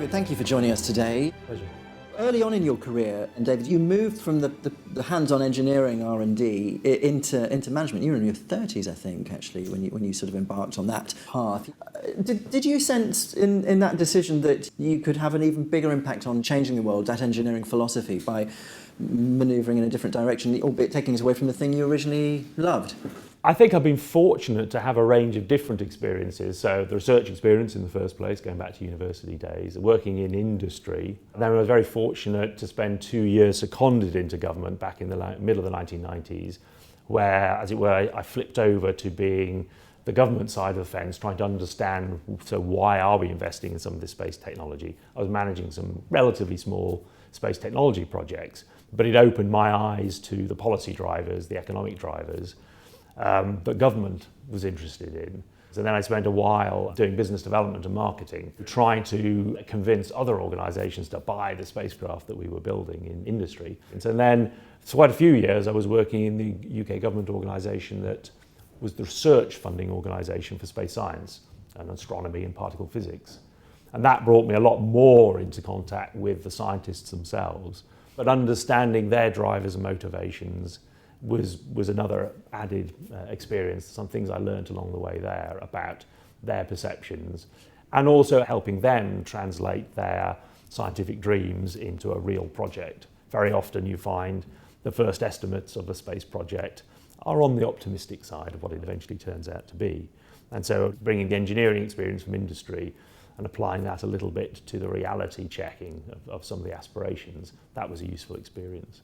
David, thank you for joining us today. Pleasure. Early on in your career, and David, you moved from the hands-on engineering R&D into management. You were in your 30s, I think, actually, when you sort of embarked on that path. Did you sense in that decision that you could have an even bigger impact on changing the world, that engineering philosophy, by manoeuvring in a different direction, albeit taking us away from the thing you originally loved? I think I've been fortunate to have a range of different experiences. So the research experience in the first place, going back to university days, working in industry. Then I was very fortunate to spend 2 years seconded into government back in the middle of the 1990s, where, as it were, I flipped over to being the government side of the fence, trying to understand, so why are we investing in some of this space technology? I was managing some relatively small space technology projects, but it opened my eyes to the policy drivers, the economic drivers, that government was interested in. So then I spent a while doing business development and marketing, trying to convince other organisations to buy the spacecraft that we were building in industry. And so then, for quite a few years, I was working in the UK government organisation that was the research funding organisation for space science and astronomy and particle physics. And that brought me a lot more into contact with the scientists themselves. But understanding their drivers and motivations was another added experience, some things I learned along the way there about their perceptions, and also helping them translate their scientific dreams into a real project. Very often you find the first estimates of a space project are on the optimistic side of what it eventually turns out to be. And so bringing the engineering experience from industry and applying that a little bit to the reality checking of some of the aspirations, that was a useful experience.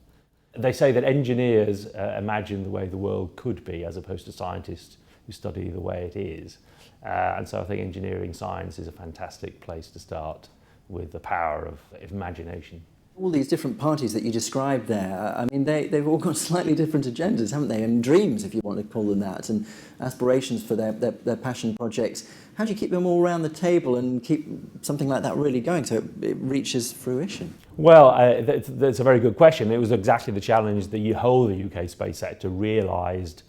They say that engineers imagine the way the world could be as opposed to scientists who study the way it is. And so I think engineering science is a fantastic place to start with the power of imagination. All these different parties that you described there, I mean, they've all got slightly different agendas, haven't they? And dreams, if you want to call them that, and aspirations for their passion projects. How do you keep them all around the table and keep something like that really going so it reaches fruition? Well, that's a very good question. It was exactly the challenge that the whole of the UK space sector realised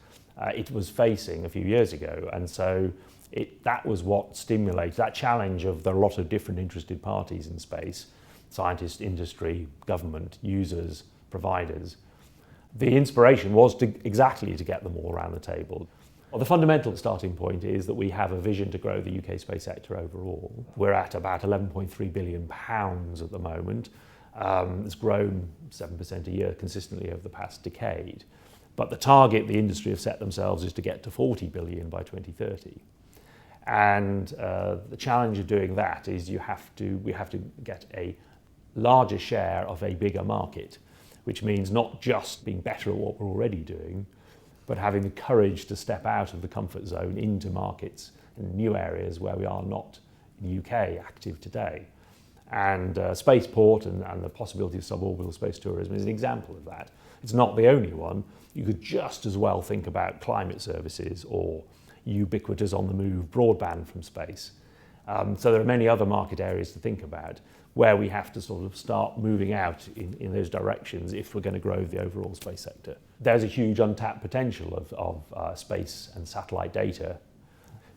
it was facing a few years ago. And so that was what stimulated that challenge of there are a lot of different interested parties in space. Scientists, industry, government, users, providers. The inspiration was exactly to get them all around the table. Well, the fundamental starting point is that we have a vision to grow the UK space sector overall. We're at about £11.3 billion at the moment. It's grown 7% a year consistently over the past decade. But the target the industry have set themselves is to get to 40 billion by 2030. And the challenge of doing that is we have to get a larger share of a bigger market, which means not just being better at what we're already doing, but having the courage to step out of the comfort zone into markets in new areas where we are not in the UK active today. And spaceport and the possibility of suborbital space tourism is an example of that. It's not the only one. You could just as well think about climate services or ubiquitous on-the-move broadband from space. So there are many other market areas to think about where we have to sort of start moving out in those directions if we're going to grow the overall space sector. There's a huge untapped potential of space and satellite data,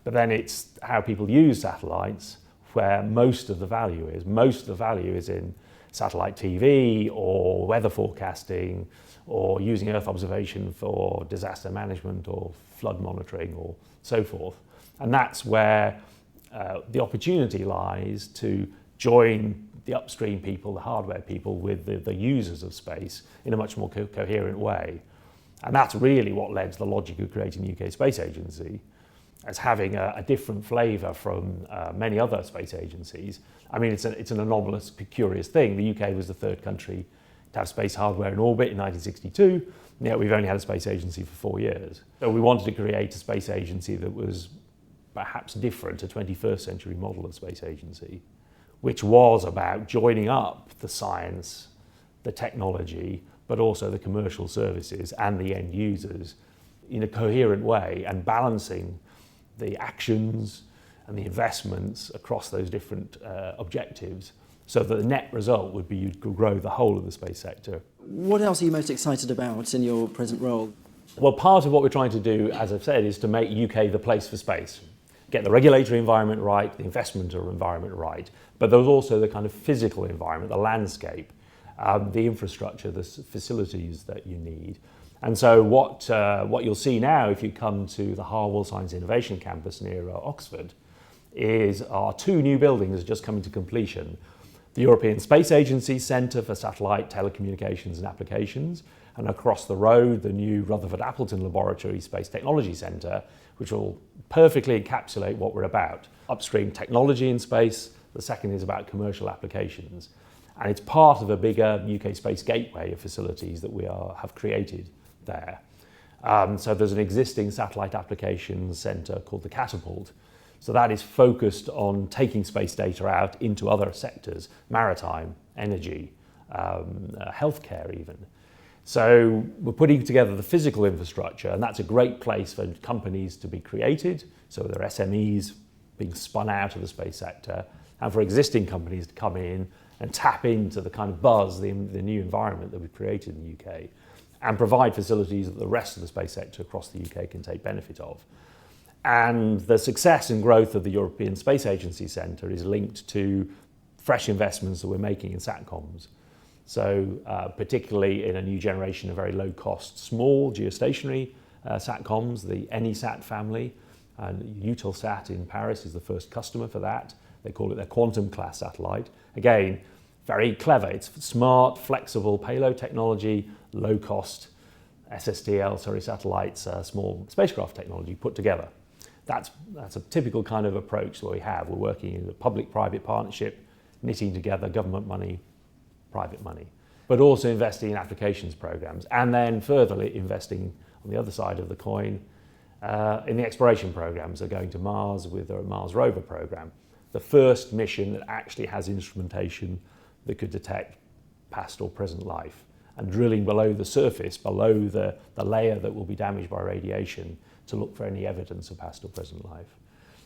but then it's how people use satellites where most of the value is. Most of the value is in satellite TV or weather forecasting or using Earth observation for disaster management or flood monitoring or so forth. And that's where the opportunity lies to join the upstream people, the hardware people, with the users of space in a much more coherent way. And that's really what led to the logic of creating the UK Space Agency, as having a different flavour from many other space agencies. I mean, it's an anomalous, curious thing. The UK was the third country to have space hardware in orbit in 1962, yet we've only had a space agency for 4 years. So we wanted to create a space agency that was perhaps different, a 21st century model of space agency, which was about joining up the science, the technology, but also the commercial services and the end users in a coherent way and balancing the actions and the investments across those different objectives so that the net result would be you could grow the whole of the space sector. What else are you most excited about in your present role? Well, part of what we're trying to do, as I've said, is to make UK the place for space. get the regulatory environment right, the investment environment right, but there was also the kind of physical environment, the landscape, the infrastructure, the facilities that you need. And so what you'll see now if you come to the Harwell Science Innovation Campus near Oxford is our 2 new buildings just coming to completion. The European Space Agency Centre for Satellite Telecommunications and Applications, and across the road the new Rutherford Appleton Laboratory Space Technology Centre, which will perfectly encapsulate what we're about. Upstream technology in space, the second is about commercial applications. And it's part of a bigger UK Space Gateway of facilities that we have created there. So there's an existing satellite applications centre called the Catapult. So that is focused on taking space data out into other sectors, maritime, energy, healthcare even. So we're putting together the physical infrastructure, and that's a great place for companies to be created. So there are SMEs being spun out of the space sector, and for existing companies to come in and tap into the kind of buzz, the new environment that we've created in the UK, and provide facilities that the rest of the space sector across the UK can take benefit of. And the success and growth of the European Space Agency Centre is linked to fresh investments that we're making in SATCOMs. So particularly in a new generation of very low-cost, small geostationary SATCOMs, the AnySat family, and Eutelsat in Paris is the first customer for that. They call it their quantum class satellite. Again, very clever. It's smart, flexible payload technology, low cost SSTL, satellites, small spacecraft technology put together. That's a typical kind of approach that we have. We're working in a public-private partnership, knitting together government money, private money, but also investing in applications programs, and then further investing on the other side of the coin in the exploration programs. They're going to Mars with the Mars rover program, the first mission that actually has instrumentation that could detect past or present life, and drilling below the surface, below the layer that will be damaged by radiation, to look for any evidence of past or present life.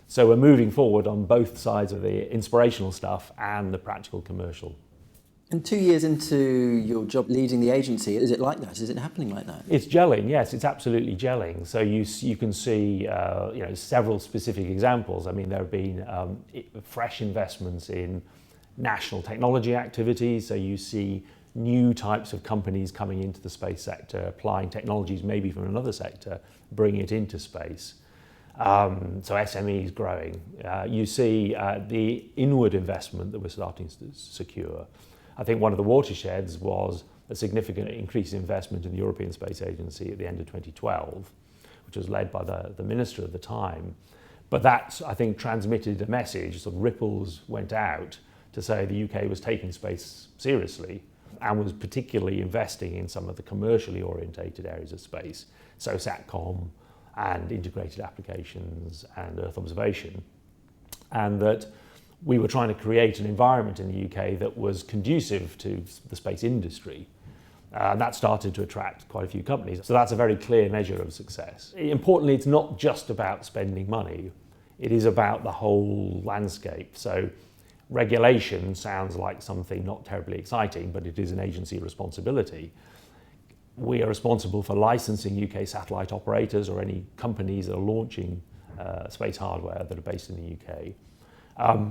So we're moving forward on both sides of the inspirational stuff and the practical commercial. And 2 years into your job leading the agency, is it like that? Is it happening like that? It's gelling, yes, it's absolutely gelling. So you can see several specific examples. I mean, there have been fresh investments in national technology activities. So you see new types of companies coming into the space sector, applying technologies maybe from another sector, bringing it into space. So SMEs growing. You see the inward investment that we're starting to secure. I think one of the watersheds was a significant increase in investment in the European Space Agency at the end of 2012, which was led by the minister at the time. But that, I think, transmitted a message, sort of ripples went out to say the UK was taking space seriously and was particularly investing in some of the commercially orientated areas of space, so SATCOM and integrated applications and Earth observation, and that we were trying to create an environment in the UK that was conducive to the space industry. And that started to attract quite a few companies. So that's a very clear measure of success. Importantly, it's not just about spending money. It is about the whole landscape. So regulation sounds like something not terribly exciting, but it is an agency responsibility. We are responsible for licensing UK satellite operators or any companies that are launching space hardware that are based in the UK.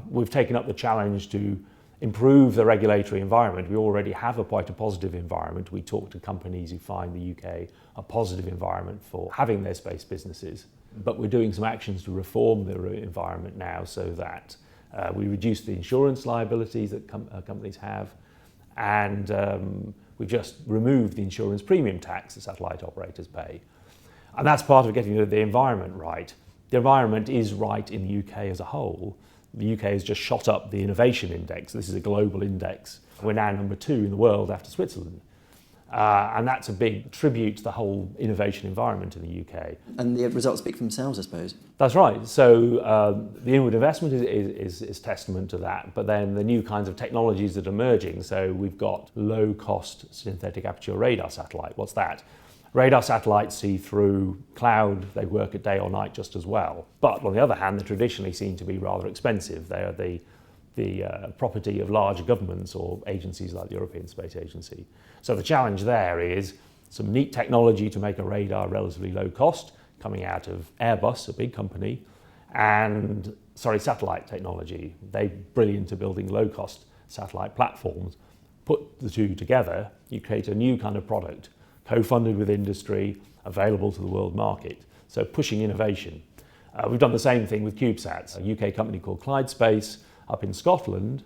We've taken up the challenge to improve the regulatory environment. We already have quite a positive environment. We talk to companies who find the UK a positive environment for having their space businesses. But we're doing some actions to reform the environment now so that we reduce the insurance liabilities that companies have, and we've just removed the insurance premium tax that satellite operators pay. And that's part of getting the environment right. The environment is right in the UK as a whole. The UK has just shot up the innovation index. This is a global index. We're now number 2 in the world after Switzerland. And that's a big tribute to the whole innovation environment in the UK. And the results speak for themselves, I suppose. That's right. So the inward investment is testament to that. But then the new kinds of technologies that are emerging. So we've got low-cost synthetic aperture radar satellite. What's that? Radar satellites see through cloud. They work at day or night just as well. But on the other hand, they traditionally seem to be rather expensive. They are the property of large governments or agencies like the European Space Agency. So the challenge there is some neat technology to make a radar relatively low cost, coming out of Airbus, a big company, and satellite technology. They're brilliant at building low-cost satellite platforms. Put the two together, you create a new kind of product, co-funded with industry, available to the world market. So pushing innovation. We've done the same thing with CubeSats. A UK company called Clyde Space up in Scotland,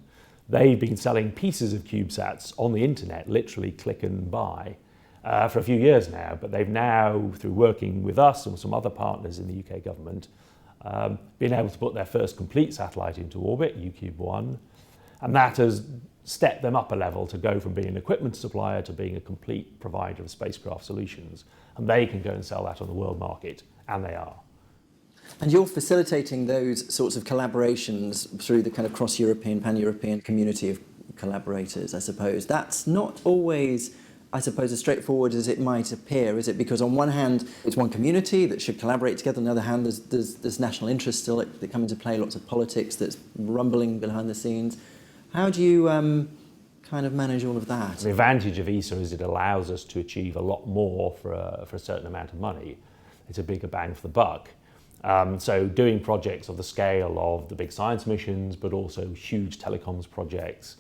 they've been selling pieces of CubeSats on the internet, literally click and buy, for a few years now. But they've now, through working with us and some other partners in the UK government, been able to put their first complete satellite into orbit, UCube-1, and that has stepped them up a level to go from being an equipment supplier to being a complete provider of spacecraft solutions. And they can go and sell that on the world market, and they are. And you're facilitating those sorts of collaborations through the kind of cross-European, pan-European community of collaborators, I suppose. That's not always, I suppose, as straightforward as it might appear, is it? Because on one hand, it's one community that should collaborate together. On the other hand, there's national interests still that come into play, lots of politics that's rumbling behind the scenes. How do you kind of manage all of that? The advantage of ESA is it allows us to achieve a lot more for a certain amount of money. It's a bigger bang for the buck. So doing projects of the scale of the big science missions, but also huge telecoms projects,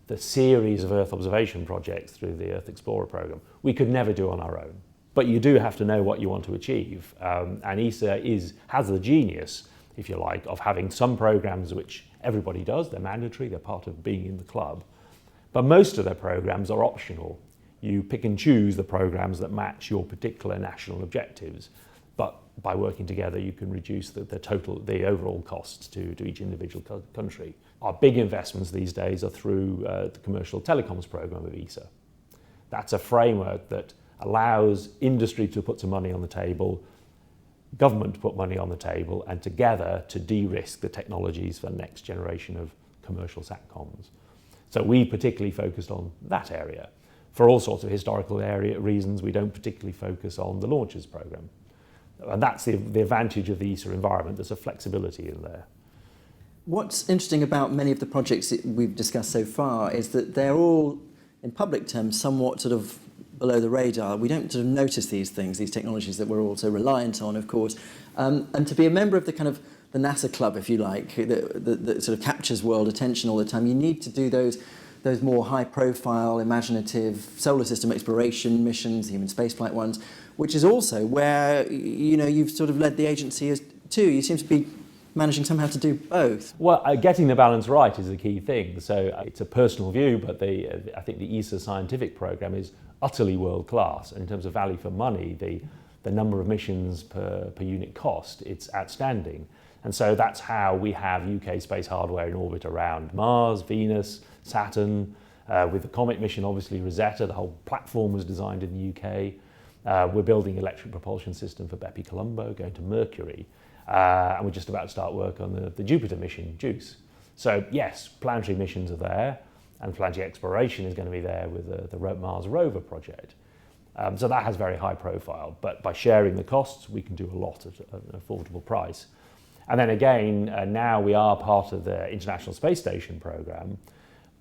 the series of Earth observation projects through the Earth Explorer program, we could never do on our own. But you do have to know what you want to achieve. And ESA has the genius, if you like, of having some programs which everybody does. They're mandatory, they're part of being in the club. But most of their programs are optional. You pick and choose the programs that match your particular national objectives. But by working together, you can reduce the overall costs to each individual country. Our big investments these days are through the commercial telecoms program of ESA. That's a framework that allows industry to put some money on the table, government to put money on the table, and together to de-risk the technologies for the next generation of commercial SATCOMs. So we particularly focused on that area. For all sorts of historical reasons, we don't particularly focus on the launches program. And that's the advantage of the ESA environment. There's a flexibility in there. What's interesting about many of the projects that we've discussed so far is that they're all, in public terms, somewhat sort of below the radar. We don't sort of notice these things, these technologies that we're all so reliant on, of course. And to be a member of the kind of the NASA club, if you like, that sort of captures world attention all the time, you need to do those more high-profile, imaginative solar system exploration missions, the human spaceflight ones, which is also where, you know, you've sort of led the agency as too. You seem to be managing somehow to do both. Well, getting the balance right is the key thing. So it's a personal view, but I think the ESA scientific program is utterly world-class. In terms of value for money, the number of missions per unit cost, it's outstanding. And so that's how we have UK space hardware in orbit around Mars, Venus, Saturn. With the Comet mission, obviously Rosetta, the whole platform was designed in the UK. We're building electric propulsion system for Bepi Colombo, going to Mercury. And we're just about to start work on the Jupiter mission, JUICE. So yes, planetary missions are there, and planetary exploration is going to be there with the Mars rover project. So that has very high profile, but by sharing the costs, we can do a lot at an affordable price. And then again, now we are part of the International Space Station program,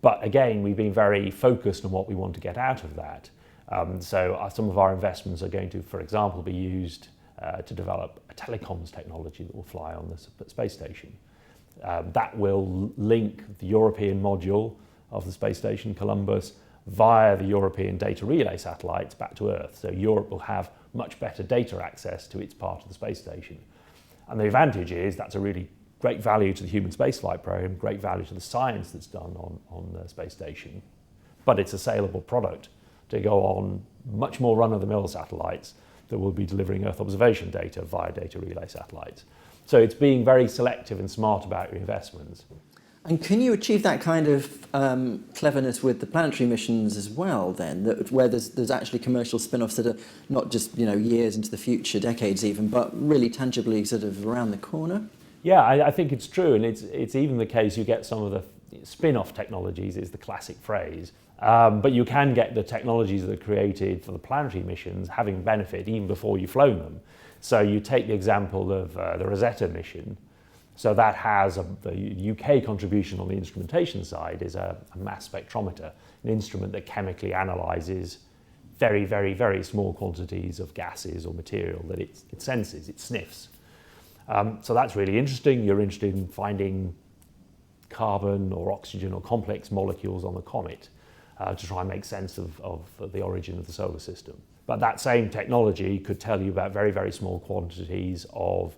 but again, we've been very focused on what we want to get out of that. So some of our investments are going to, for example, be used to develop a telecoms technology that will fly on the space station. That will link the European module of the space station, Columbus, via the European data relay satellites back to Earth. So Europe will have much better data access to its part of the space station. And the advantage is that's a really great value to the human spaceflight program, great value to the science that's done on the space station. But it's a saleable product to go on much more run-of-the-mill satellites that will be delivering Earth observation data via data relay satellites. So it's being very selective and smart about your investments. And can you achieve that kind of cleverness with the planetary missions as well, then, where there's actually commercial spin-offs that are not just, you know, years into the future, decades even, but really tangibly sort of around the corner? Yeah, I think it's true, and it's even the case you get some of the spin-off technologies is the classic phrase, but you can get the technologies that are created for the planetary missions having benefit even before you've flown them. So you take the example of the Rosetta mission. So that has the UK contribution on the instrumentation side is a mass spectrometer, an instrument that chemically analyses very, very, very small quantities of gases or material that it senses, it sniffs. So that's really interesting. You're interested in finding carbon or oxygen or complex molecules on the comet to try and make sense of the origin of the solar system. But that same technology could tell you about very, very small quantities of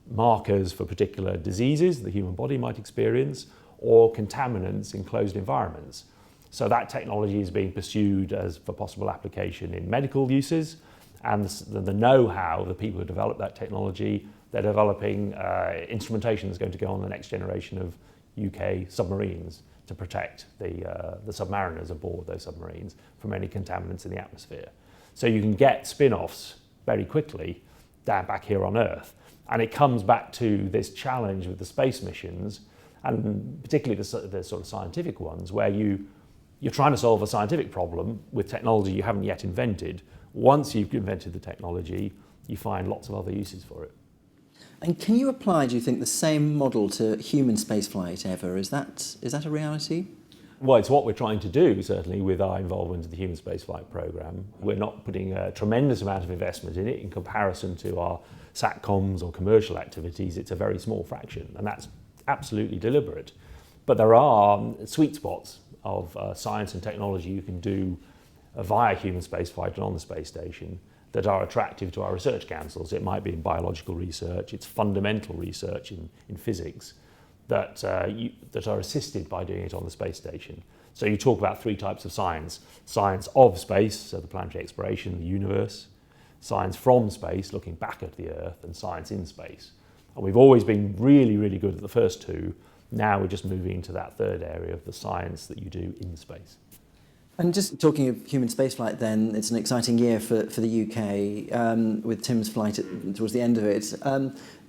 markers for particular diseases the human body might experience, or contaminants in closed environments. So that technology is being pursued as for possible application in medical uses, and the know-how, the people who develop that technology, they're developing instrumentation that's going to go on the next generation of UK submarines to protect the submariners aboard those submarines from any contaminants in the atmosphere. So you can get spin-offs very quickly down back here on Earth. And it comes back to this challenge with the space missions, and particularly the sort of scientific ones, where you're trying to solve a scientific problem with technology you haven't yet invented. Once you've invented the technology, you find lots of other uses for it. And can you apply, do you think, the same model to human spaceflight ever? Is that a reality? Well, it's what we're trying to do, certainly, with our involvement in the human spaceflight program. We're not putting a tremendous amount of investment in it in comparison to our SATCOMs or commercial activities. It's a very small fraction, and that's absolutely deliberate. But there are sweet spots of science and technology you can do via human spaceflight and on the space station that are attractive to our research councils. It might be in biological research, it's fundamental research in physics that are assisted by doing it on the space station. So you talk about three types of science. Science of space, so the planetary exploration, the universe. Science from space, looking back at the Earth, and science in space. And we've always been really, really good at the first two. Now we're just moving into that third area of the science that you do in space. And just talking of human spaceflight then, it's an exciting year for the UK with Tim's flight towards the end of it.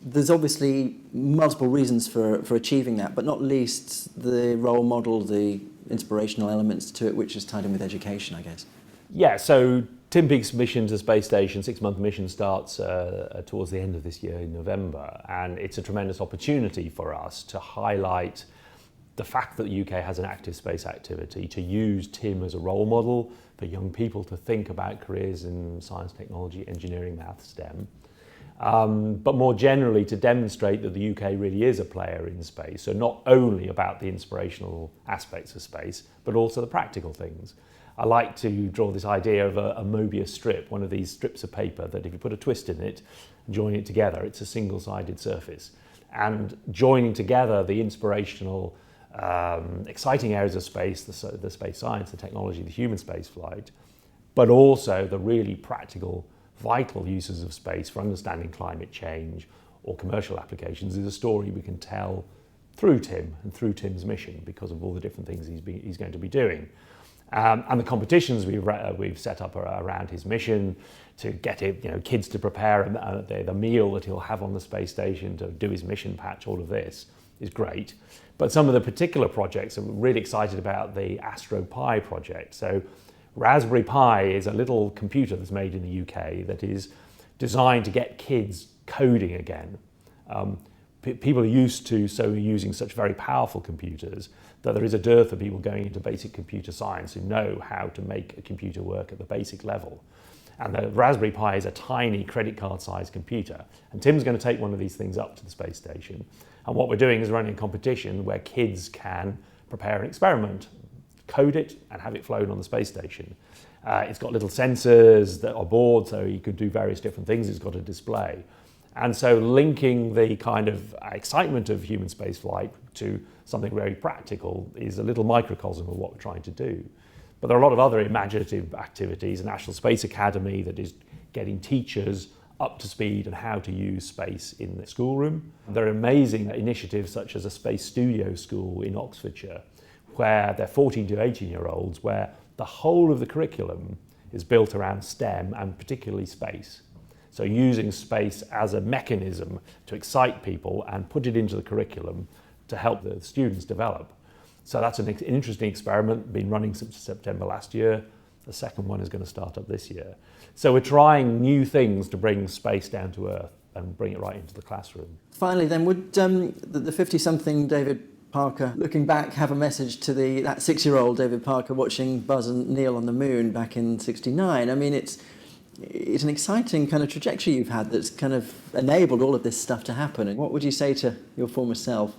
There's obviously multiple reasons for achieving that, but not least the role model, the inspirational elements to it, which is tied in with education, I guess. Yeah, so Tim Peake's mission to the space station, 6-month mission, starts towards the end of this year in November, and it's a tremendous opportunity for us to highlight the fact that the UK has an active space activity, to use Tim as a role model for young people to think about careers in science, technology, engineering, math, STEM. But more generally to demonstrate that the UK really is a player in space. So not only about the inspirational aspects of space, but also the practical things. I like to draw this idea of a Mobius strip, one of these strips of paper that if you put a twist in it, join it together, it's a single-sided surface. And joining together the inspirational, exciting areas of space, the space science, the technology, the human space flight, but also the really practical, vital uses of space for understanding climate change or commercial applications is a story we can tell through Tim and through Tim's mission because of all the different things he's going to be doing. And the competitions we've set up around his mission to get kids to prepare the meal that he'll have on the space station, to do his mission patch, all of this is great. But some of the particular projects, I'm really excited about the AstroPi project. So Raspberry Pi is a little computer that's made in the UK that is designed to get kids coding again. People are used to using such very powerful computers that there is a dearth of people going into basic computer science who know how to make a computer work at the basic level. And the Raspberry Pi is a tiny credit card sized computer. And Tim's going to take one of these things up to the space station. And what we're doing is running a competition where kids can prepare an experiment, code it and have it flown on the space station. It's got little sensors that are aboard, so you could do various different things. It's got a display. And so linking the kind of excitement of human spaceflight to something very practical is a little microcosm of what we're trying to do. But there are a lot of other imaginative activities. The National Space Academy that is getting teachers up to speed on how to use space in the schoolroom. There are amazing initiatives such as a space studio school in Oxfordshire, where they're 14 to 18-year-olds, where the whole of the curriculum is built around STEM and particularly space. So using space as a mechanism to excite people and put it into the curriculum to help the students develop. So that's an interesting experiment, been running since September last year. The second one is going to start up this year. So we're trying new things to bring space down to Earth and bring it right into the classroom. Finally then, would the 50-something David Parker, looking back, have a message to that 6-year-old David Parker watching Buzz and Neil on the moon back in '69? I mean, it's It's an exciting kind of trajectory you've had that's kind of enabled all of this stuff to happen. And what would you say to your former self?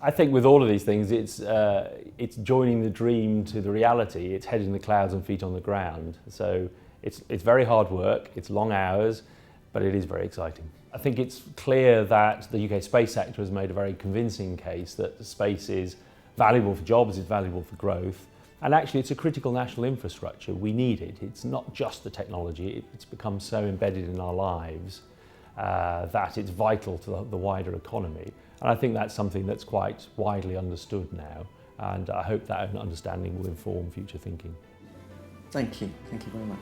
I think with all of these things, it's joining the dream to the reality. It's head in the clouds and feet on the ground. So it's very hard work, it's long hours, but it is very exciting. I think it's clear that the UK space sector has made a very convincing case that space is valuable for jobs, it's valuable for growth, and actually it's a critical national infrastructure. We need it. It's not just the technology, it's become so embedded in our lives that it's vital to the wider economy. And I think that's something that's quite widely understood now, and I hope that understanding will inform future thinking. Thank you very much.